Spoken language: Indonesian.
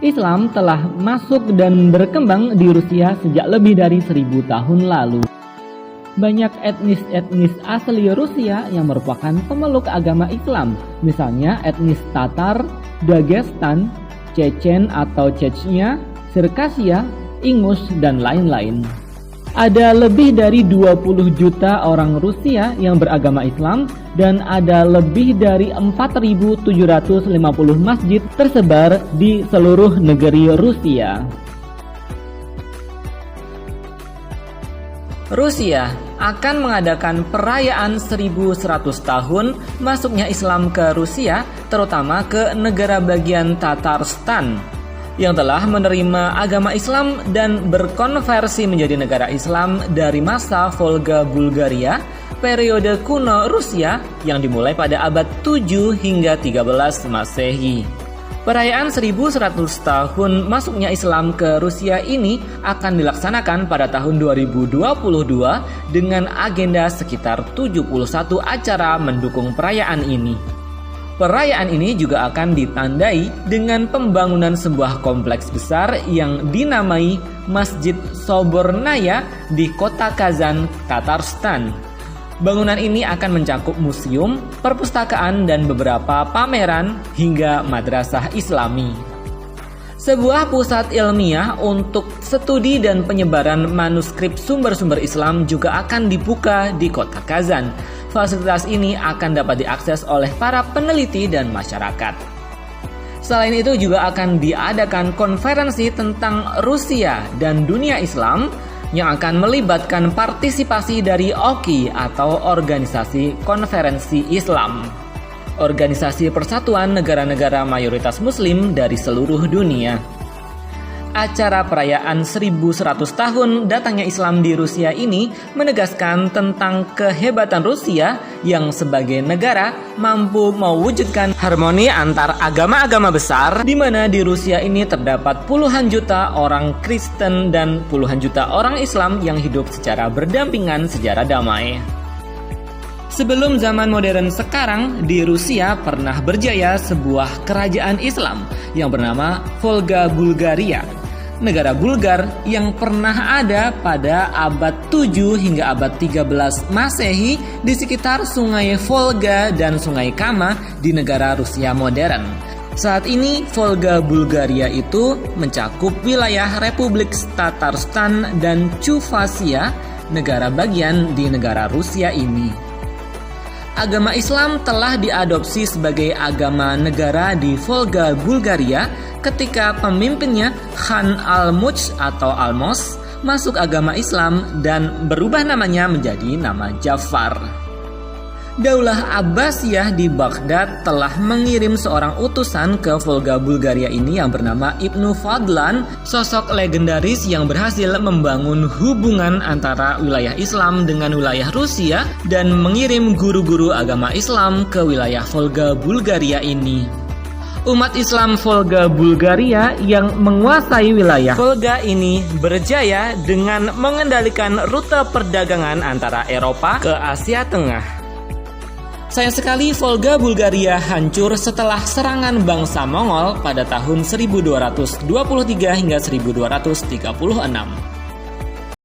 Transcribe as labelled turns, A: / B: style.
A: Islam telah masuk dan berkembang di Rusia sejak lebih dari 1000 tahun lalu. Banyak etnis asli Rusia yang merupakan pemeluk agama Islam, misalnya etnis Tatar, Dagestan, Chechen atau Chechnya, Circassia, Ingus, dan lain-lain. Ada lebih dari 20 juta orang Rusia yang beragama Islam dan ada lebih dari 4.750 masjid tersebar di seluruh negeri Rusia. Rusia akan mengadakan perayaan 1100 tahun masuknya Islam ke Rusia, terutama ke negara bagian Tatarstan yang telah menerima agama Islam dan berkonversi menjadi negara Islam dari masa Volga Bulgaria, periode kuno Rusia yang dimulai pada abad 7 hingga 13 Masehi. Perayaan 1100 tahun masuknya Islam ke Rusia ini akan dilaksanakan pada tahun 2022 dengan agenda sekitar 71 acara mendukung perayaan ini. Perayaan ini juga akan ditandai dengan pembangunan sebuah kompleks besar yang dinamai Masjid Sobornaya di kota Kazan, Tatarstan. Bangunan ini akan mencakup museum, perpustakaan, dan beberapa pameran hingga madrasah Islami. Sebuah pusat ilmiah untuk studi dan penyebaran manuskrip sumber-sumber Islam juga akan dibuka di kota Kazan. Fasilitas ini akan dapat diakses oleh para peneliti dan masyarakat. Selain itu juga akan diadakan konferensi tentang Rusia dan dunia Islam yang akan melibatkan partisipasi dari OKI atau Organisasi Konferensi Islam, organisasi persatuan negara-negara mayoritas muslim dari seluruh dunia. Acara perayaan 1100 tahun datangnya Islam di Rusia ini menegaskan tentang kehebatan Rusia yang sebagai negara mampu mewujudkan harmoni antar agama-agama besar, di mana di Rusia ini terdapat puluhan juta orang Kristen dan puluhan juta orang Islam yang hidup secara berdampingan secara damai. Sebelum zaman modern sekarang, di Rusia pernah berjaya sebuah kerajaan Islam yang bernama Volga Bulgaria. Negara Bulgar yang pernah ada pada abad 7 hingga abad 13 Masehi di sekitar sungai Volga dan sungai Kama di negara Rusia modern. Saat ini Volga Bulgaria itu mencakup wilayah Republik Tatarstan dan Chuvashia, negara bagian di negara Rusia ini. Agama Islam telah diadopsi sebagai agama negara di Volga Bulgaria ketika pemimpinnya Khan Almuch atau Almos masuk agama Islam dan berubah namanya menjadi nama Jafar. Daulah Abbasiyah di Baghdad telah mengirim seorang utusan ke Volga Bulgaria ini yang bernama Ibnu Fadlan, sosok legendaris yang berhasil membangun hubungan antara wilayah Islam dengan wilayah Rusia dan mengirim guru-guru agama Islam ke wilayah Volga Bulgaria ini. Umat Islam Volga Bulgaria yang menguasai wilayah Volga ini berjaya dengan mengendalikan rute perdagangan antara Eropa ke Asia Tengah. Sayang sekali Volga Bulgaria hancur setelah serangan bangsa Mongol pada tahun 1223 hingga 1236.